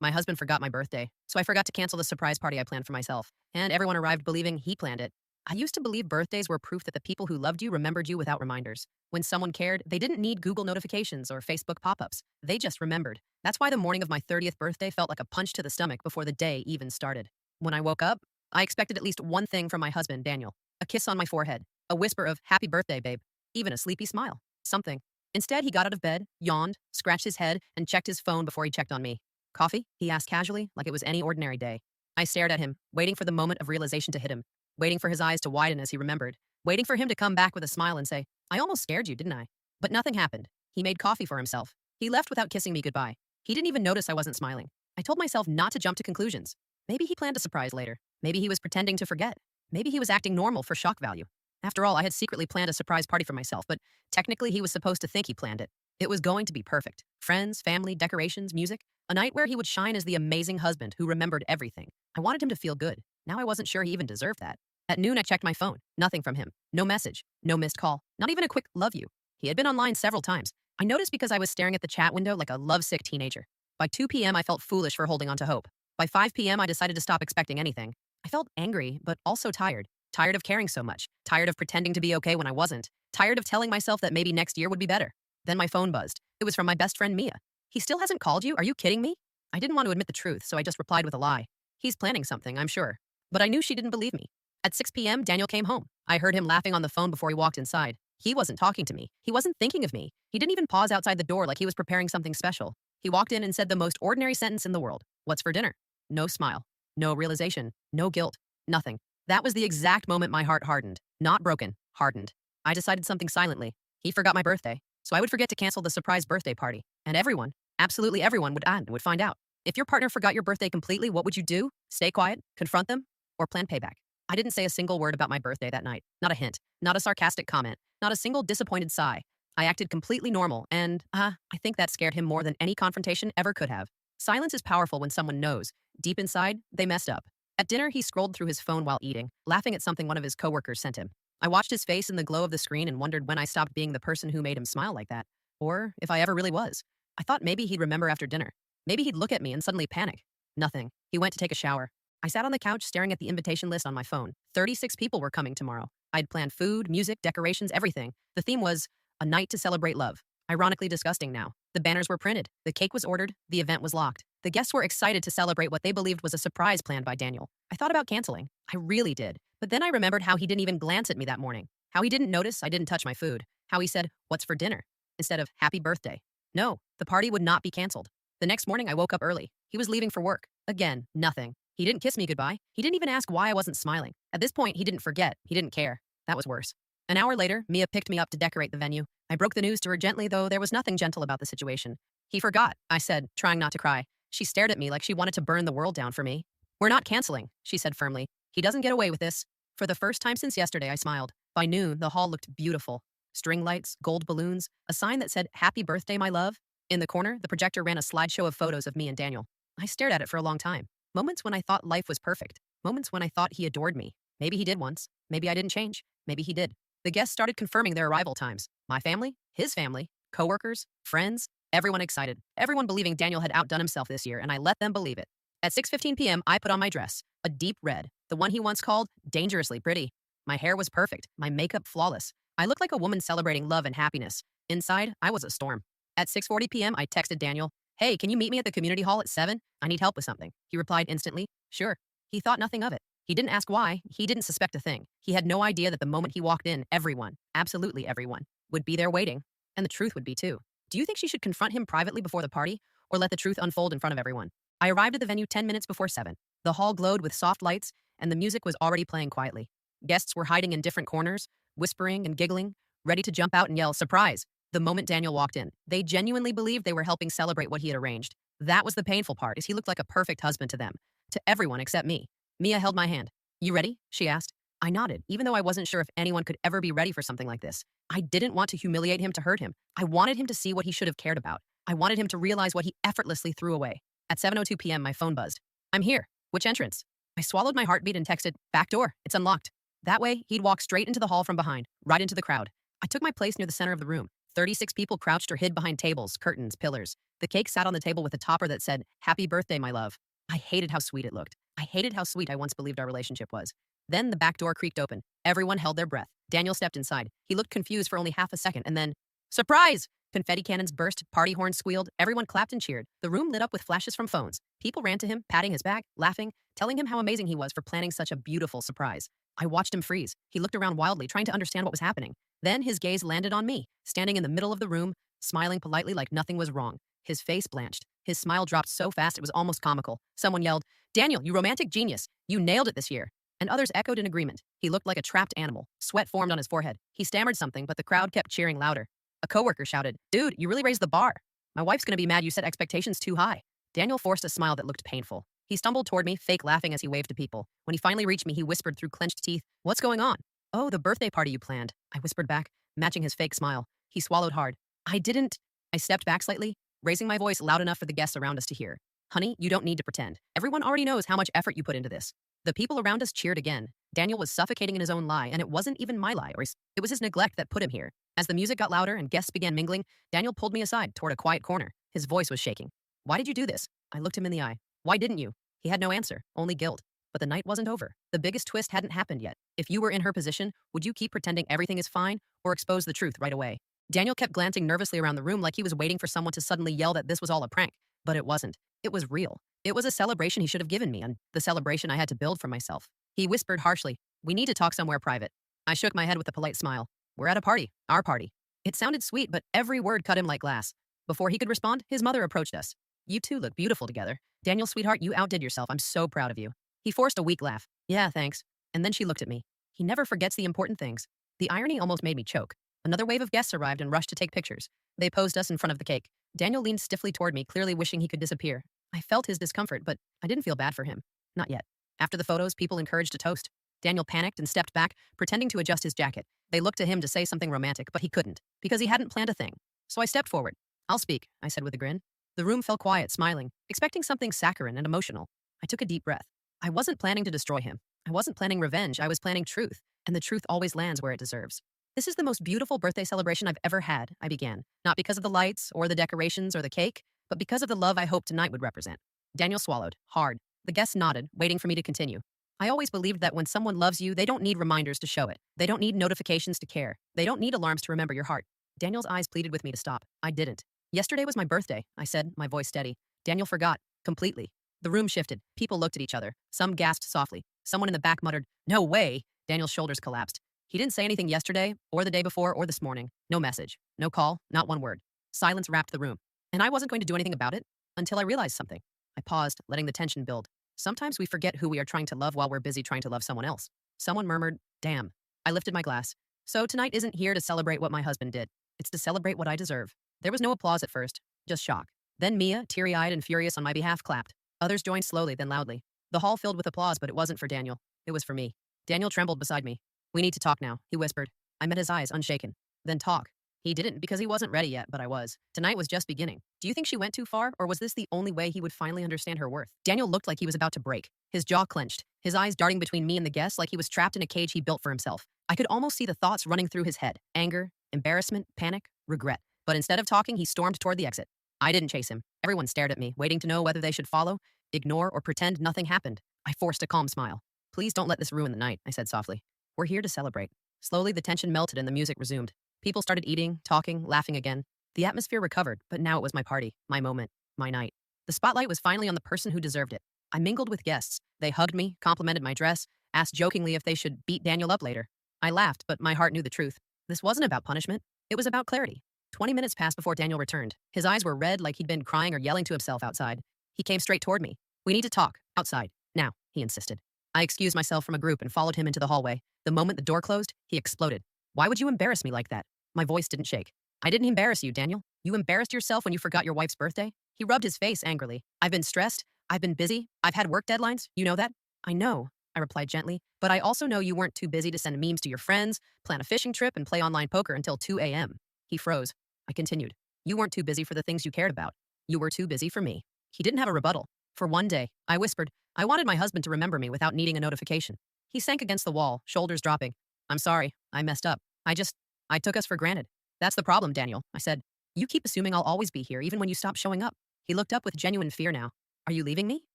My husband forgot my birthday, so I forgot to cancel the surprise party I planned for myself, and everyone arrived believing he planned it. I used to believe birthdays were proof that the people who loved you remembered you without reminders. When someone cared, they didn't need Google notifications or Facebook pop ups. They just remembered. That's why the morning of my 30th birthday felt like a punch to the stomach before the day even started. When I woke up, I expected at least one thing from my husband, Daniel: a kiss on my forehead, a whisper of "Happy birthday, babe," even a sleepy smile. Something. Instead, he got out of bed, yawned, scratched his head, and checked his phone before he checked on me. "Coffee?" he asked casually, like it was any ordinary day. I stared at him, waiting for the moment of realization to hit him, waiting for his eyes to widen as he remembered, waiting for him to come back with a smile and say, "I almost scared you, didn't I?" But nothing happened. He made coffee for himself. He left without kissing me goodbye. He didn't even notice I wasn't smiling. I told myself not to jump to conclusions. Maybe he planned a surprise later. Maybe he was pretending to forget. Maybe he was acting normal for shock value. After all, I had secretly planned a surprise party for myself, but technically he was supposed to think he planned it. It was going to be perfect. Friends, family, decorations, music. A night where he would shine as the amazing husband who remembered everything. I wanted him to feel good. Now I wasn't sure he even deserved that. At noon, I checked my phone. Nothing from him. No message. No missed call. Not even a quick "love you." He had been online several times. I noticed because I was staring at the chat window like a lovesick teenager. By 2 p.m., I felt foolish for holding on to hope. By 5 p.m., I decided to stop expecting anything. I felt angry, but also tired. Tired of caring so much. Tired of pretending to be okay when I wasn't. Tired of telling myself that maybe next year would be better. Then my phone buzzed. It was from my best friend Mia. "He still hasn't called you? Are you kidding me?" I didn't want to admit the truth, so I just replied with a lie. "He's planning something, I'm sure." But I knew she didn't believe me. At 6 p.m., Daniel came home. I heard him laughing on the phone before he walked inside. He wasn't talking to me. He wasn't thinking of me. He didn't even pause outside the door like he was preparing something special. He walked in and said the most ordinary sentence in the world. "What's for dinner?" No smile. No realization. No guilt. Nothing. That was the exact moment my heart hardened. Not broken. Hardened. I decided something silently. He forgot my birthday, so I would forget to cancel the surprise birthday party. And everyone, absolutely everyone, would find out. If your partner forgot your birthday completely, what would you do? Stay quiet? Confront them? Or plan payback? I didn't say a single word about my birthday that night. Not a hint. Not a sarcastic comment. Not a single disappointed sigh. I acted completely normal, and, I think that scared him more than any confrontation ever could have. Silence is powerful when someone knows. Deep inside, they messed up. At dinner, he scrolled through his phone while eating, laughing at something one of his coworkers sent him. I watched his face in the glow of the screen and wondered when I stopped being the person who made him smile like that. Or if I ever really was. I thought maybe he'd remember after dinner. Maybe he'd look at me and suddenly panic. Nothing. He went to take a shower. I sat on the couch staring at the invitation list on my phone. 36 people were coming tomorrow. I'd planned food, music, decorations, everything. The theme was a night to celebrate love. Ironically disgusting now. The banners were printed. The cake was ordered. The event was locked. The guests were excited to celebrate what they believed was a surprise planned by Daniel. I thought about canceling. I really did. But then I remembered how he didn't even glance at me that morning. How he didn't notice I didn't touch my food. How he said, "What's for dinner?" instead of "Happy birthday." No, the party would not be canceled. The next morning, I woke up early. He was leaving for work. Again, nothing. He didn't kiss me goodbye. He didn't even ask why I wasn't smiling. At this point, he didn't forget. He didn't care. That was worse. An hour later, Mia picked me up to decorate the venue. I broke the news to her gently, though there was nothing gentle about the situation. "He forgot," I said, trying not to cry. She stared at me like she wanted to burn the world down for me. "We're not canceling," she said firmly. "He doesn't get away with this." For the first time since yesterday, I smiled. By noon, the hall looked beautiful. String lights, gold balloons, a sign that said, "Happy birthday, my love." In the corner, the projector ran a slideshow of photos of me and Daniel. I stared at it for a long time. Moments when I thought life was perfect. Moments when I thought he adored me. Maybe he did once. Maybe I didn't change. Maybe he did. The guests started confirming their arrival times. My family, his family, coworkers, friends, everyone excited. Everyone believing Daniel had outdone himself this year, and I let them believe it. At 6:15 p.m., I put on my dress, a deep red, the one he once called dangerously pretty. My hair was perfect, my makeup flawless. I looked like a woman celebrating love and happiness. Inside, I was a storm. At 6:40 p.m., I texted Daniel, "Hey, can you meet me at the community hall at 7? I need help with something." He replied instantly, "Sure." He thought nothing of it. He didn't ask why. He didn't suspect a thing. He had no idea that the moment he walked in, everyone, absolutely everyone, would be there waiting. And the truth would be too. Do you think she should confront him privately before the party, or let the truth unfold in front of everyone? I arrived at the venue 10 minutes before 7. The hall glowed with soft lights, and the music was already playing quietly. Guests were hiding in different corners, whispering and giggling, ready to jump out and yell, "Surprise!" the moment Daniel walked in. They genuinely believed they were helping celebrate what he had arranged. That was the painful part, is he looked like a perfect husband to them. To everyone except me. Mia held my hand. "You ready?" she asked. I nodded, even though I wasn't sure if anyone could ever be ready for something like this. I didn't want to humiliate him to hurt him. I wanted him to see what he should have cared about. I wanted him to realize what he effortlessly threw away. At 7:02 p.m., my phone buzzed. "I'm here. Which entrance?" I swallowed my heartbeat and texted, "Back door. It's unlocked." That way, he'd walk straight into the hall from behind, right into the crowd. I took my place near the center of the room, 36 people crouched or hid behind tables, curtains, pillars. The cake sat on the table with a topper that said, "Happy birthday, my love." I hated how sweet it looked. I hated how sweet I once believed our relationship was. Then the back door creaked open. Everyone held their breath. Daniel stepped inside. He looked confused for only half a second, and then, surprise! Confetti cannons burst, party horns squealed, everyone clapped and cheered. The room lit up with flashes from phones. People ran to him, patting his back, laughing, telling him how amazing he was for planning such a beautiful surprise. I watched him freeze. He looked around wildly, trying to understand what was happening. Then his gaze landed on me, standing in the middle of the room, smiling politely like nothing was wrong. His face blanched. His smile dropped so fast it was almost comical. Someone yelled, "Daniel, you romantic genius! You nailed it this year!" And others echoed in agreement. He looked like a trapped animal. Sweat formed on his forehead. He stammered something, but the crowd kept cheering louder. A coworker shouted, "Dude, you really raised the bar. My wife's gonna be mad you set expectations too high." Daniel forced a smile that looked painful. He stumbled toward me, fake laughing as he waved to people. When he finally reached me, he whispered through clenched teeth, "What's going on?" "Oh, the birthday party you planned," I whispered back, matching his fake smile. He swallowed hard. "I didn't." I stepped back slightly, raising my voice loud enough for the guests around us to hear. "Honey, you don't need to pretend. Everyone already knows how much effort you put into this." The people around us cheered again. Daniel was suffocating in his own lie, and it wasn't even my lie, it was his neglect that put him here. As the music got louder and guests began mingling, Daniel pulled me aside toward a quiet corner. His voice was shaking. "Why did you do this?" I looked him in the eye. "Why didn't you?" He had no answer, only guilt. But the night wasn't over. The biggest twist hadn't happened yet. If you were in her position, would you keep pretending everything is fine or expose the truth right away? Daniel kept glancing nervously around the room like he was waiting for someone to suddenly yell that this was all a prank. But it wasn't. It was real. It was a celebration he should have given me, and the celebration I had to build for myself. He whispered harshly, "We need to talk somewhere private." I shook my head with a polite smile. "We're at a party. Our party." It sounded sweet, but every word cut him like glass. Before he could respond, his mother approached us. "You two look beautiful together. Daniel, sweetheart, you outdid yourself. I'm so proud of you." He forced a weak laugh. "Yeah, thanks." And then she looked at me. He never forgets the important things. The irony almost made me choke. Another wave of guests arrived and rushed to take pictures. They posed us in front of the cake. Daniel leaned stiffly toward me, clearly wishing he could disappear. I felt his discomfort, but I didn't feel bad for him. Not yet. After the photos, people encouraged a toast. Daniel panicked and stepped back, pretending to adjust his jacket. They looked to him to say something romantic, but he couldn't, because he hadn't planned a thing. So I stepped forward. "I'll speak," I said with a grin. The room fell quiet, smiling, expecting something saccharine and emotional. I took a deep breath. I wasn't planning to destroy him. I wasn't planning revenge. I was planning truth, and the truth always lands where it deserves. "This is the most beautiful birthday celebration I've ever had," I began, not because of the lights or the decorations or the cake, but because of the love I hoped tonight would represent. Daniel swallowed, hard. The guests nodded, waiting for me to continue. I always believed that when someone loves you, they don't need reminders to show it. They don't need notifications to care. They don't need alarms to remember your heart. Daniel's eyes pleaded with me to stop. I didn't. "Yesterday was my birthday," I said, my voice steady. Daniel forgot, completely. The room shifted. People looked at each other. Some gasped softly. Someone in the back muttered, "No way!" Daniel's shoulders collapsed. He didn't say anything yesterday, or the day before, or this morning. No message. No call. Not one word. Silence wrapped the room. And I wasn't going to do anything about it until I realized something. I paused, letting the tension build. Sometimes we forget who we are trying to love while we're busy trying to love someone else. Someone murmured, "Damn." I lifted my glass. So tonight isn't here to celebrate what my husband did. It's to celebrate what I deserve. There was no applause at first, just shock. Then Mia, teary-eyed and furious on my behalf, clapped. Others joined slowly, then loudly. The hall filled with applause, but it wasn't for Daniel. It was for me. Daniel trembled beside me. "We need to talk now," he whispered. I met his eyes, unshaken. "Then talk." He didn't because he wasn't ready yet, but I was. Tonight was just beginning. Do you think she went too far, or was this the only way he would finally understand her worth? Daniel looked like he was about to break. His jaw clenched, his eyes darting between me and the guests like he was trapped in a cage he built for himself. I could almost see the thoughts running through his head. Anger, embarrassment, panic, regret. But instead of talking, he stormed toward the exit. I didn't chase him. Everyone stared at me, waiting to know whether they should follow, ignore, or pretend nothing happened. I forced a calm smile. "Please don't let this ruin the night," I said softly. "We're here to celebrate." Slowly, the tension melted and the music resumed. People started eating, talking, laughing again. The atmosphere recovered, but now it was my party, my moment, my night. The spotlight was finally on the person who deserved it. I mingled with guests. They hugged me, complimented my dress, asked jokingly if they should beat Daniel up later. I laughed, but my heart knew the truth. This wasn't about punishment. It was about clarity. 20 minutes passed before Daniel returned. His eyes were red like he'd been crying or yelling to himself outside. He came straight toward me. "We need to talk, outside, now," he insisted. I excused myself from a group and followed him into the hallway. The moment the door closed, he exploded. "Why would you embarrass me like that?" My voice didn't shake. "I didn't embarrass you, Daniel. You embarrassed yourself when you forgot your wife's birthday?" He rubbed his face angrily. "I've been stressed. I've been busy. I've had work deadlines. You know that?" "I know," I replied gently, "but I also know you weren't too busy to send memes to your friends, plan a fishing trip, and play online poker until 2 a.m. He froze. I continued. "You weren't too busy for the things you cared about. You were too busy for me." He didn't have a rebuttal. "For one day," I whispered, "I wanted my husband to remember me without needing a notification." He sank against the wall, shoulders dropping. "I'm sorry. I messed up. I took us for granted." That's the problem, Daniel, I said. You keep assuming I'll always be here, even when you stop showing up. He looked up with genuine fear now. Are you leaving me?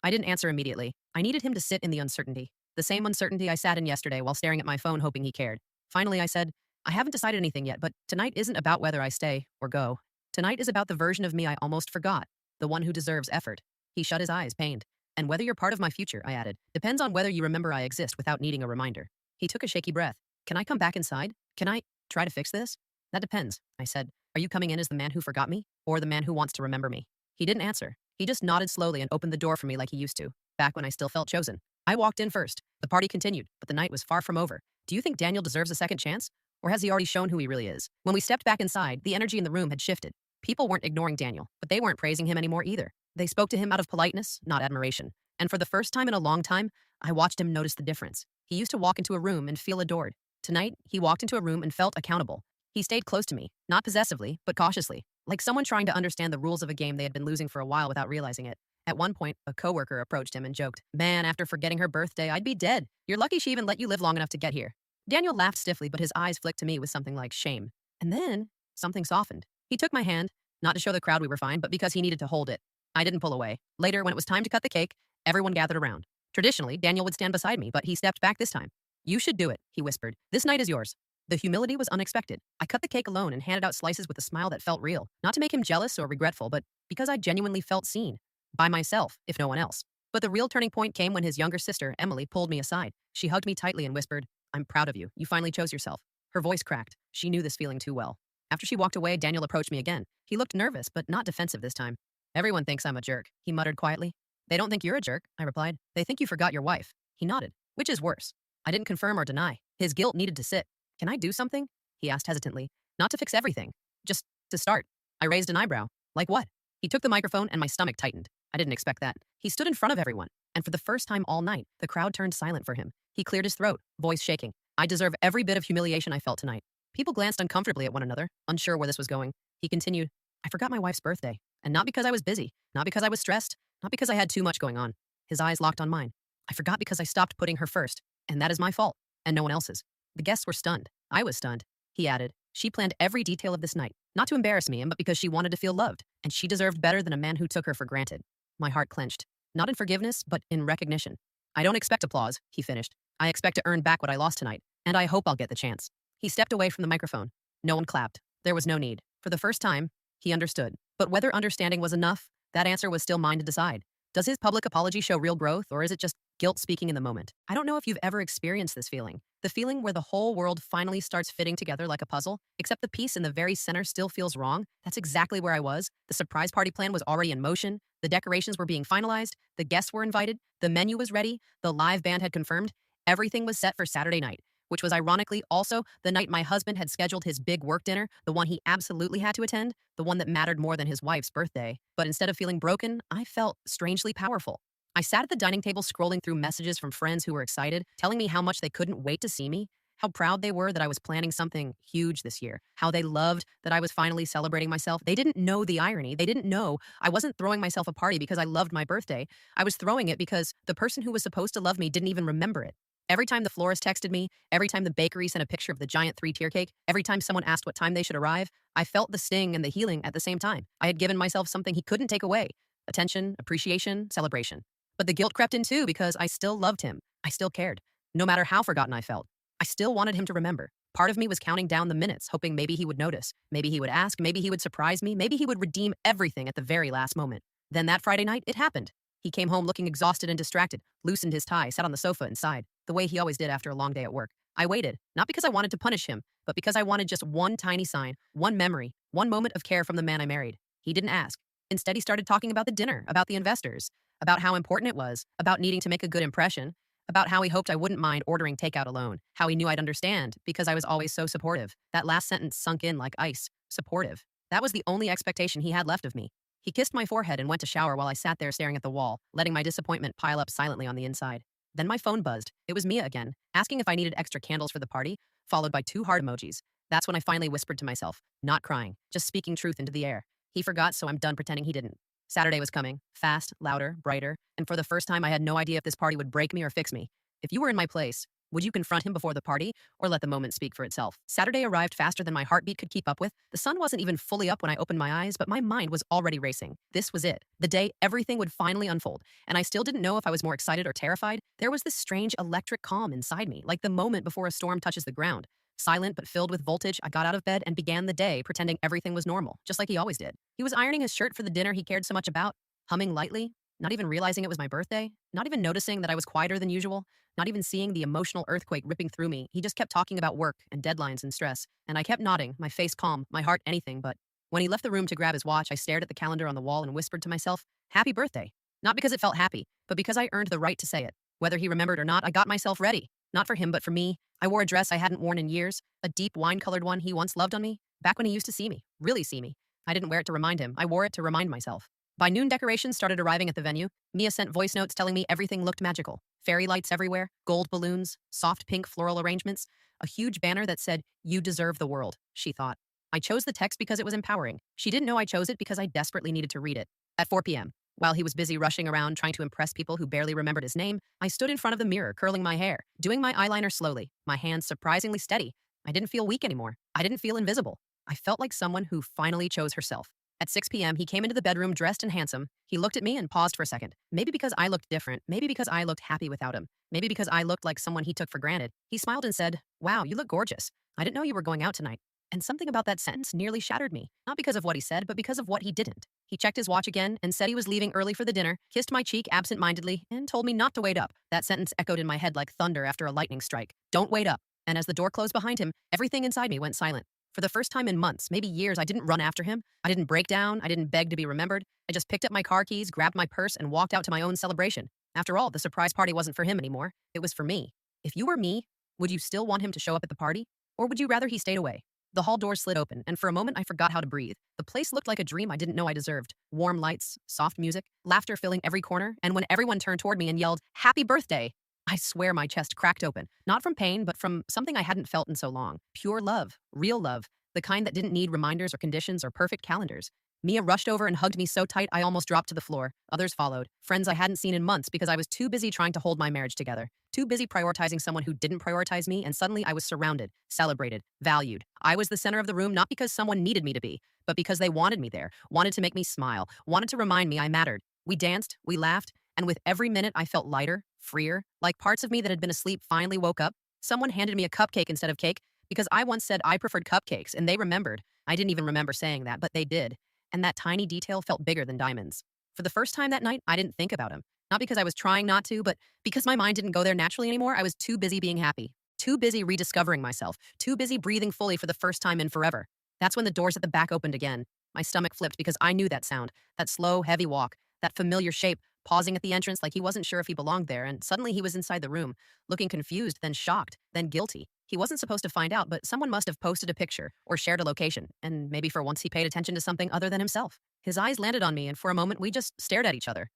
I didn't answer immediately. I needed him to sit in the uncertainty. The same uncertainty I sat in yesterday while staring at my phone hoping he cared. Finally, I said, I haven't decided anything yet, but tonight isn't about whether I stay or go. Tonight is about the version of me I almost forgot, the one who deserves effort. He shut his eyes, pained. And whether you're part of my future, I added, depends on whether you remember I exist without needing a reminder. He took a shaky breath. Can I come back inside? Can I try to fix this? That depends, I said. Are you coming in as the man who forgot me, or the man who wants to remember me? He didn't answer. He just nodded slowly and opened the door for me like he used to, back when I still felt chosen. I walked in first. The party continued, but the night was far from over. Do you think Daniel deserves a second chance? Or has he already shown who he really is? When we stepped back inside, the energy in the room had shifted. People weren't ignoring Daniel, but they weren't praising him anymore either. They spoke to him out of politeness, not admiration. And for the first time in a long time, I watched him notice the difference. He used to walk into a room and feel adored. Tonight, he walked into a room and felt accountable. He stayed close to me, not possessively, but cautiously, like someone trying to understand the rules of a game they had been losing for a while without realizing it. At one point, a coworker approached him and joked, Man, after forgetting her birthday, I'd be dead. You're lucky she even let you live long enough to get here. Daniel laughed stiffly, but his eyes flicked to me with something like shame. And then, something softened. He took my hand, not to show the crowd we were fine, but because he needed to hold it. I didn't pull away. Later, when it was time to cut the cake, everyone gathered around. Traditionally, Daniel would stand beside me, but he stepped back this time. You should do it, he whispered. This night is yours. The humility was unexpected. I cut the cake alone and handed out slices with a smile that felt real, not to make him jealous or regretful, but because I genuinely felt seen. By myself, if no one else. But the real turning point came when his younger sister, Emily, pulled me aside. She hugged me tightly and whispered, I'm proud of you. You finally chose yourself. Her voice cracked. She knew this feeling too well. After she walked away, Daniel approached me again. He looked nervous, but not defensive this time. Everyone thinks I'm a jerk, he muttered quietly. They don't think you're a jerk, I replied. They think you forgot your wife. He nodded. Which is worse? I didn't confirm or deny. His guilt needed to sit. Can I do something? He asked hesitantly. Not to fix everything. Just to start. I raised an eyebrow. Like what? He took the microphone and my stomach tightened. I didn't expect that. He stood in front of everyone, and for the first time all night, the crowd turned silent for him. He cleared his throat, voice shaking. I deserve every bit of humiliation I felt tonight. People glanced uncomfortably at one another, unsure where this was going. He continued, I forgot my wife's birthday, and not because I was busy, not because I was stressed, not because I had too much going on. His eyes locked on mine. I forgot because I stopped putting her first, and that is my fault, and no one else's. The guests were stunned. I was stunned. He added, she planned every detail of this night, not to embarrass me, but because she wanted to feel loved, and she deserved better than a man who took her for granted. My heart clenched. Not in forgiveness, but in recognition. I don't expect applause, he finished. I expect to earn back what I lost tonight, and I hope I'll get the chance. He stepped away from the microphone. No one clapped. There was no need. For the first time, he understood. But whether understanding was enough, that answer was still mine to decide. Does his public apology show real growth, or is it just guilt speaking in the moment? I don't know if you've ever experienced this feeling. The feeling where the whole world finally starts fitting together like a puzzle, except the piece in the very center still feels wrong. That's exactly where I was. The surprise party plan was already in motion. The decorations were being finalized. The guests were invited. The menu was ready. The live band had confirmed. Everything was set for Saturday night, which was ironically also the night my husband had scheduled his big work dinner, the one he absolutely had to attend, the one that mattered more than his wife's birthday. But instead of feeling broken, I felt strangely powerful. I sat at the dining table scrolling through messages from friends who were excited, telling me how much they couldn't wait to see me, how proud they were that I was planning something huge this year, how they loved that I was finally celebrating myself. They didn't know the irony. They didn't know I wasn't throwing myself a party because I loved my birthday. I was throwing it because the person who was supposed to love me didn't even remember it. Every time the florist texted me, every time the bakery sent a picture of the giant 3-tier cake, every time someone asked what time they should arrive, I felt the sting and the healing at the same time. I had given myself something he couldn't take away. Attention, appreciation, celebration. But the guilt crept in too because I still loved him. I still cared. No matter how forgotten I felt, I still wanted him to remember. Part of me was counting down the minutes, hoping maybe he would notice. Maybe he would ask. Maybe he would surprise me. Maybe he would redeem everything at the very last moment. Then that Friday night, it happened. He came home looking exhausted and distracted, loosened his tie, sat on the sofa and sighed, the way he always did after a long day at work. I waited, not because I wanted to punish him, but because I wanted just one tiny sign, one memory, one moment of care from the man I married. He didn't ask. Instead, he started talking about the dinner, about the investors, about how important it was, about needing to make a good impression, about how he hoped I wouldn't mind ordering takeout alone, how he knew I'd understand because I was always so supportive. That last sentence sunk in like ice. Supportive. That was the only expectation he had left of me. He kissed my forehead and went to shower while I sat there staring at the wall, letting my disappointment pile up silently on the inside. Then my phone buzzed. It was Mia again, asking if I needed extra candles for the party, followed by 2 heart emojis. That's when I finally whispered to myself, not crying, just speaking truth into the air. He forgot, so I'm done pretending he didn't. Saturday was coming, fast, louder, brighter, and for the first time I had no idea if this party would break me or fix me. If you were in my place, Would you confront him before the party or let the moment speak for itself? Saturday arrived faster than my heartbeat could keep up with. The sun wasn't even fully up when I opened my eyes, but my mind was already racing. This was it. The day everything would finally unfold, and I still didn't know if I was more excited or terrified. There was this strange electric calm inside me, like the moment before a storm touches the ground. Silent but filled with voltage, I got out of bed and began the day pretending everything was normal, just like he always did. He was ironing his shirt for the dinner he cared so much about, humming lightly, not even realizing it was my birthday, not even noticing that I was quieter than usual, not even seeing the emotional earthquake ripping through me. He just kept talking about work and deadlines and stress, and I kept nodding, my face calm, my heart anything but. When he left the room to grab his watch, I stared at the calendar on the wall and whispered to myself, "Happy birthday." Not because it felt happy, but because I earned the right to say it. Whether he remembered or not, I got myself ready. Not for him, but for me. I wore a dress I hadn't worn in years, a deep wine-colored one he once loved on me, back when he used to see me, really see me. I didn't wear it to remind him, I wore it to remind myself. By noon, decorations started arriving at the venue. Mia sent voice notes telling me everything looked magical. Fairy lights everywhere, gold balloons, soft pink floral arrangements, a huge banner that said, "You deserve the world," she thought. I chose the text because it was empowering. She didn't know I chose it because I desperately needed to read it. At 4 p.m., while he was busy rushing around trying to impress people who barely remembered his name, I stood in front of the mirror, curling my hair, doing my eyeliner slowly, my hands surprisingly steady. I didn't feel weak anymore. I didn't feel invisible. I felt like someone who finally chose herself. At 6 p.m., he came into the bedroom dressed and handsome. He looked at me and paused for a second. Maybe because I looked different, maybe because I looked happy without him, maybe because I looked like someone he took for granted. He smiled and said, "Wow, you look gorgeous. I didn't know you were going out tonight." And something about that sentence nearly shattered me, not because of what he said, but because of what he didn't. He checked his watch again and said he was leaving early for the dinner, kissed my cheek absent-mindedly, and told me not to wait up. That sentence echoed in my head like thunder after a lightning strike. Don't wait up. And as the door closed behind him, everything inside me went silent. For the first time in months, maybe years, I didn't run after him. I didn't break down. I didn't beg to be remembered. I just picked up my car keys, grabbed my purse, and walked out to my own celebration. After all, the surprise party wasn't for him anymore. It was for me. If you were me, would you still want him to show up at the party? Or would you rather he stayed away? The hall door slid open, and for a moment I forgot how to breathe. The place looked like a dream I didn't know I deserved. Warm lights, soft music, laughter filling every corner, and when everyone turned toward me and yelled, "Happy birthday!" I swear my chest cracked open, not from pain, but from something I hadn't felt in so long. Pure love, real love, the kind that didn't need reminders or conditions or perfect calendars. Mia rushed over and hugged me so tight I almost dropped to the floor. Others followed, friends I hadn't seen in months because I was too busy trying to hold my marriage together, too busy prioritizing someone who didn't prioritize me, and suddenly I was surrounded, celebrated, valued. I was the center of the room not because someone needed me to be, but because they wanted me there, wanted to make me smile, wanted to remind me I mattered. We danced, we laughed, and with every minute I felt lighter, freer, like parts of me that had been asleep finally woke up. Someone handed me a cupcake instead of cake because I once said I preferred cupcakes, and they remembered. I didn't even remember saying that, but they did. And that tiny detail felt bigger than diamonds. For the first time that night, I didn't think about him. Not because I was trying not to, but because my mind didn't go there naturally anymore. I was too busy being happy, too busy rediscovering myself, too busy breathing fully for the first time in forever. That's when the doors at the back opened again. My stomach flipped because I knew that sound, that slow, heavy walk, that familiar shape, pausing at the entrance like he wasn't sure if he belonged there, and suddenly he was inside the room, looking confused, then shocked, then guilty. He wasn't supposed to find out, but someone must have posted a picture or shared a location, and maybe for once he paid attention to something other than himself. His eyes landed on me, and for a moment we just stared at each other.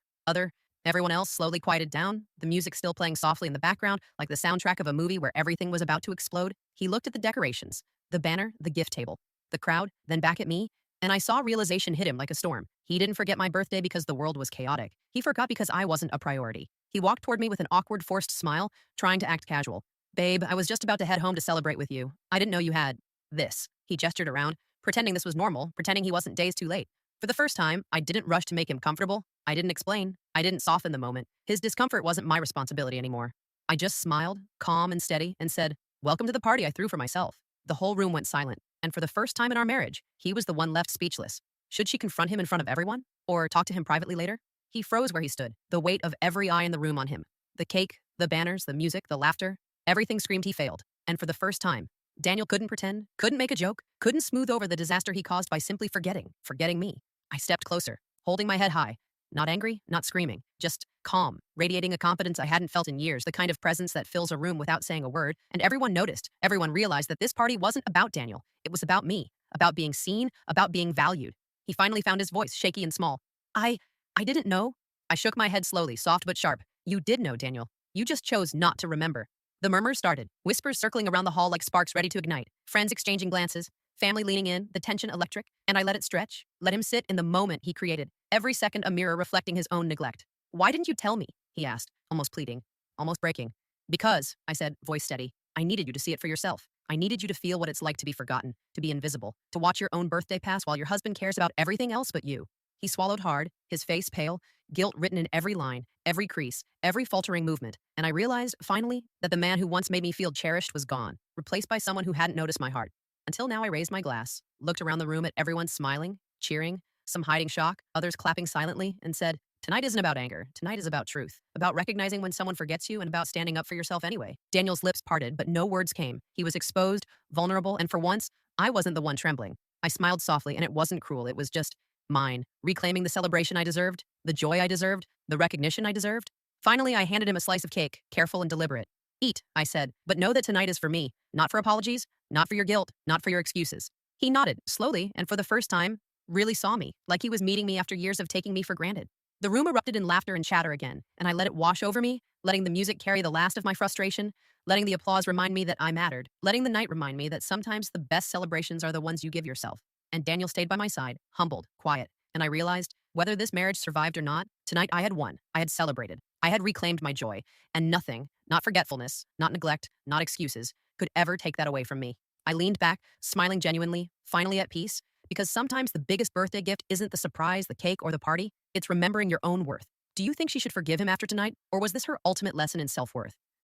Everyone else slowly quieted down, the music still playing softly in the background, like the soundtrack of a movie where everything was about to explode. He looked at the decorations, the banner, the gift table, the crowd, then back at me, and I saw realization hit him like a storm. He didn't forget my birthday because the world was chaotic. He forgot because I wasn't a priority. He walked toward me with an awkward, forced smile, trying to act casual. "Babe, I was just about to head home to celebrate with you. I didn't know you had this." He gestured around, pretending this was normal, pretending he wasn't days too late. For the first time, I didn't rush to make him comfortable. I didn't explain. I didn't soften the moment. His discomfort wasn't my responsibility anymore. I just smiled, calm and steady, and said, "Welcome to the party I threw for myself." The whole room went silent, and for the first time in our marriage, he was the one left speechless. Should she confront him in front of everyone? Or talk to him privately later? He froze where he stood, the weight of every eye in the room on him. The cake, the banners, the music, the laughter, everything screamed he failed. And for the first time, Daniel couldn't pretend, couldn't make a joke, couldn't smooth over the disaster he caused by simply forgetting me. I stepped closer, holding my head high. Not angry, not screaming, just calm, radiating a confidence I hadn't felt in years, the kind of presence that fills a room without saying a word. And everyone noticed, everyone realized that this party wasn't about Daniel. It was about me, about being seen, about being valued. He finally found his voice, shaky and small. I didn't know." I shook my head slowly, soft but sharp. "You did know, Daniel. You just chose not to remember." The murmurs started, whispers circling around the hall like sparks ready to ignite, friends exchanging glances, family leaning in, the tension electric, and I let it stretch, let him sit in the moment he created, every second a mirror reflecting his own neglect. "Why didn't you tell me?" he asked, almost pleading, almost breaking. Because, I said, voice steady, I needed you to see it for yourself. I needed you to feel what it's like to be forgotten, to be invisible, to watch your own birthday pass while your husband cares about everything else but you. He swallowed hard, his face pale, guilt written in every line, every crease, every faltering movement, and I realized, finally, that the man who once made me feel cherished was gone, replaced by someone who hadn't noticed my heart. Until now, I raised my glass, looked around the room at everyone smiling, cheering, some hiding shock, others clapping silently, and said, tonight isn't about anger. Tonight is about truth, about recognizing when someone forgets you and about standing up for yourself anyway. Daniel's lips parted, but no words came. He was exposed, vulnerable, and for once, I wasn't the one trembling. I smiled softly, and it wasn't cruel. It was just mine, reclaiming the celebration I deserved, the joy I deserved, the recognition I deserved. Finally, I handed him a slice of cake, careful and deliberate. Eat, I said, but know that tonight is for me, not for apologies, not for your guilt, not for your excuses. He nodded, slowly, and for the first time, really saw me, like he was meeting me after years of taking me for granted. The room erupted in laughter and chatter again, and I let it wash over me, letting the music carry the last of my frustration, letting the applause remind me that I mattered, letting the night remind me that sometimes the best celebrations are the ones you give yourself. And Daniel stayed by my side, humbled, quiet, and I realized, whether this marriage survived or not, tonight I had won, I had celebrated, I had reclaimed my joy, and nothing, not forgetfulness, not neglect, not excuses, could ever take that away from me. I leaned back, smiling genuinely, finally at peace, because sometimes the biggest birthday gift isn't the surprise, the cake, or the party. It's remembering your own worth. Do you think she should forgive him after tonight, or was this her ultimate lesson in self-worth?